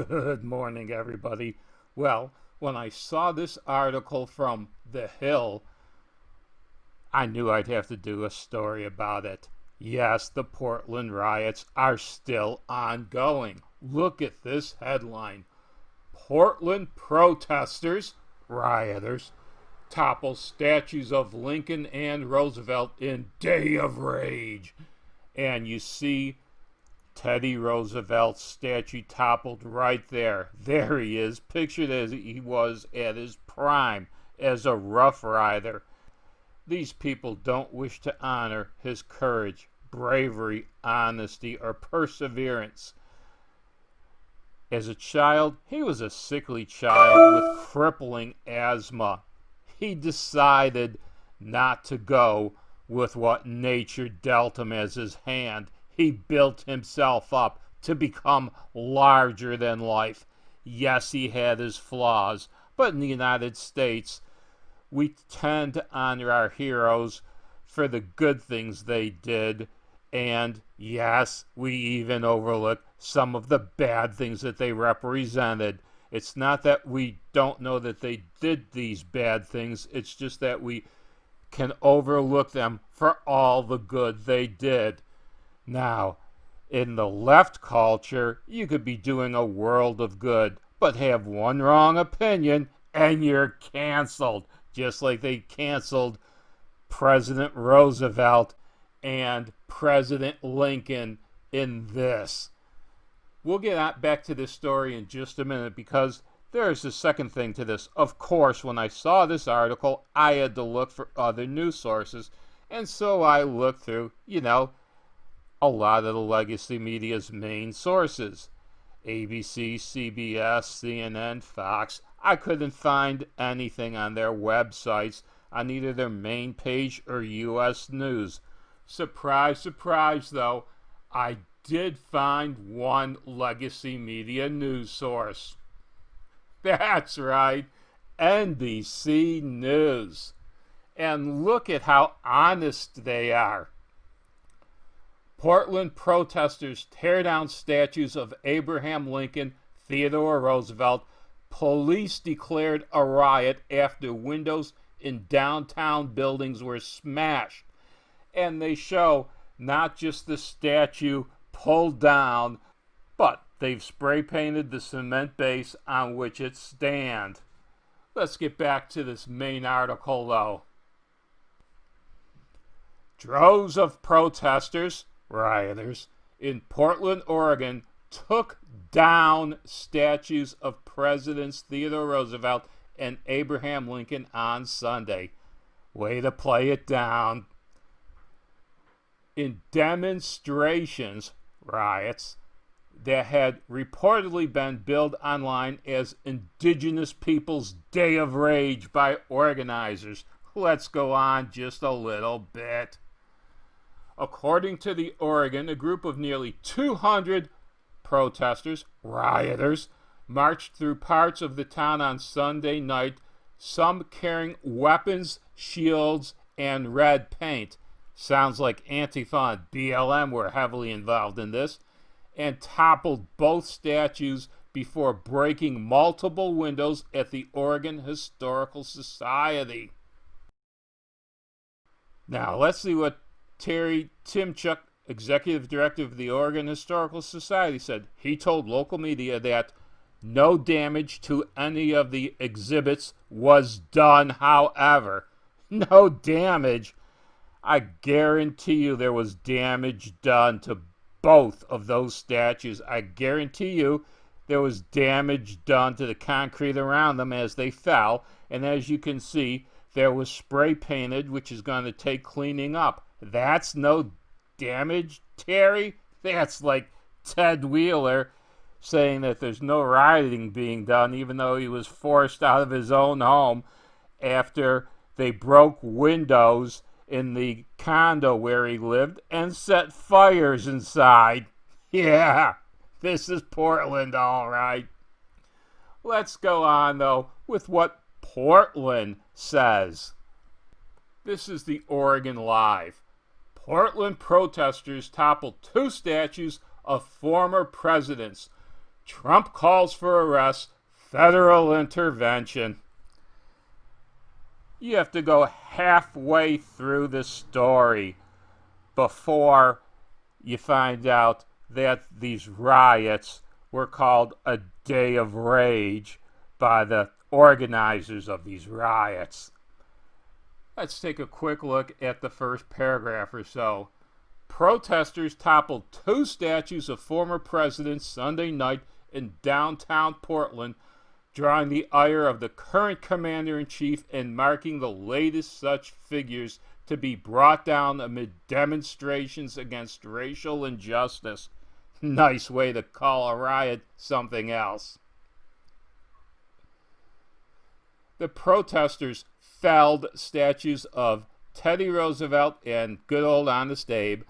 Good morning, everybody. Well, when I saw this article from The Hill, I knew I'd have to do a story about it. Yes, the Portland riots are still ongoing. Look at this headline. Portland protesters, rioters, topple statues of Lincoln and Roosevelt in day of rage. And you see Teddy Roosevelt's statue toppled right there. There he is, pictured as he was at his prime as a Rough Rider. These people don't wish to honor his courage, bravery, honesty, or perseverance. As a child, he was a sickly child with crippling asthma. He decided not to go with what nature dealt him as his hand. He built himself up to become larger than life. Yes, he had his flaws, but in the United States, we tend to honor our heroes for the good things they did. And yes, we even overlook some of the bad things that they represented. It's not that we don't know that they did these bad things, it's just that we can overlook them for all the good they did. Now, in the left culture, you could be doing a world of good, but have one wrong opinion and you're canceled. Just like they canceled President Roosevelt and President Lincoln in this. We'll get back to this story in just a minute because there's a second thing to this. Of course, when I saw this article, I had to look for other news sources. And so I looked through, a lot of the legacy media's main sources. ABC, CBS, CNN, Fox. I couldn't find anything on their websites, on either their main page or U.S. News. Surprise, surprise, though, I did find one legacy media news source. That's right, NBC News. And look at how honest they are. Portland protesters tear down statues of Abraham Lincoln, Theodore Roosevelt. Police declared a riot after windows in downtown buildings were smashed. And they show not just the statue pulled down, but they've spray painted the cement base on which it stands. Let's get back to this main article, though. Droves of protesters, rioters, in Portland, Oregon, took down statues of Presidents Theodore Roosevelt and Abraham Lincoln on Sunday. Way to play it down. In demonstrations, riots, that had reportedly been billed online as Indigenous Peoples' Day of Rage by organizers. Let's go on just a little bit. According to the Oregon, a group of nearly 200 protesters, rioters, marched through parts of the town on Sunday night, some carrying weapons, shields, and red paint. Sounds like Antifa and BLM were heavily involved in this, and toppled both statues before breaking multiple windows at the Oregon Historical Society. Now, let's see what Terry Timchuk, executive director of the Oregon Historical Society, said. He told local media that no damage to any of the exhibits was done, however. No damage? I guarantee you there was damage done to both of those statues. I guarantee you there was damage done to the concrete around them as they fell. And as you can see, there was spray painted, which is going to take cleaning up. That's no damage, Terry? That's like Ted Wheeler saying that there's no rioting being done, even though he was forced out of his own home after they broke windows in the condo where he lived and set fires inside. Yeah, this is Portland, all right. Let's go on, though, with what Portland says. This is the Oregon Live. Portland protesters toppled two statues of former presidents. Trump calls for arrest, federal intervention. You have to go halfway through the story before you find out that these riots were called a day of rage by the organizers of these riots. Let's take a quick look at the first paragraph or so. Protesters toppled two statues of former presidents Sunday night in downtown Portland, drawing the ire of the current commander-in-chief and marking the latest such figures to be brought down amid demonstrations against racial injustice. Nice way to call a riot something else. The protesters felled statues of Teddy Roosevelt and good old Honest Abe.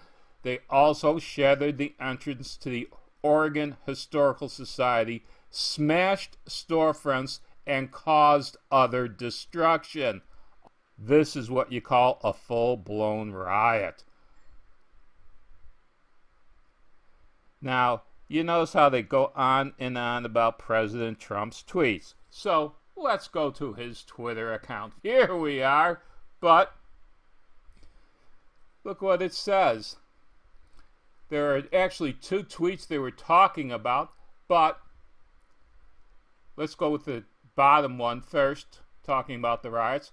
They also shattered the entrance to the Oregon Historical Society, smashed storefronts, and caused other destruction. This is what you call a full-blown riot. Now, you notice how they go on and on about President Trump's tweets. So, let's go to his Twitter account. Here we are. But, look what it says. There are actually two tweets they were talking about, but let's go with the bottom one first, talking about the riots.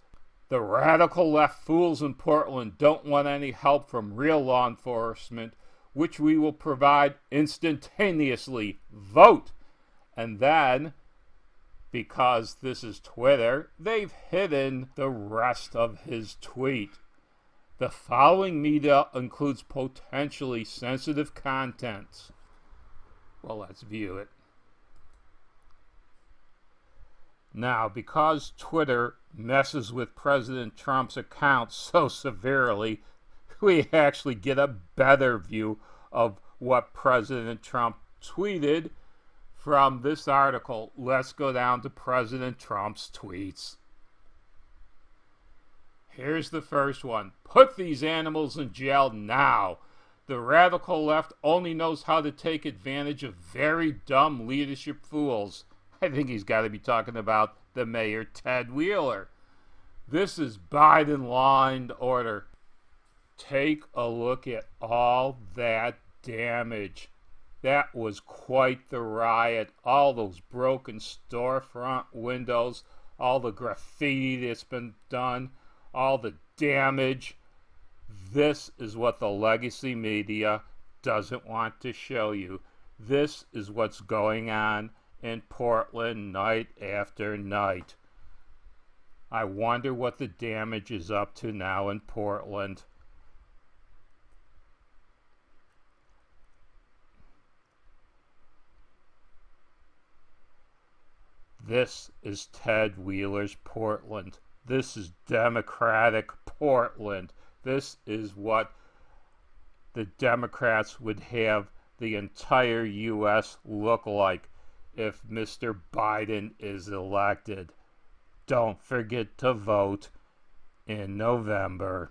The radical left fools in Portland don't want any help from real law enforcement, which we will provide instantaneously. Vote! And then, because this is Twitter, they've hidden the rest of his tweet. The following media includes potentially sensitive content. Well, let's view it. Now, because Twitter messes with President Trump's account so severely, we actually get a better view of what President Trump tweeted from this article. Let's go down to President Trump's tweets. Here's the first one. Put these animals in jail now. The radical left only knows how to take advantage of very dumb leadership fools. I think he's got to be talking about the mayor, Ted Wheeler. This is Biden law and order. Take a look at all that damage. That was quite the riot. All those broken storefront windows, all the graffiti that's been done, all the damage. This is what the legacy media doesn't want to show you. This is what's going on in Portland night after night. I wonder what the damage is up to now in Portland. This is Ted Wheeler's Portland. This is Democratic Portland. This is what the Democrats would have the entire U.S. look like if Mr. Biden is elected. Don't forget to vote in November.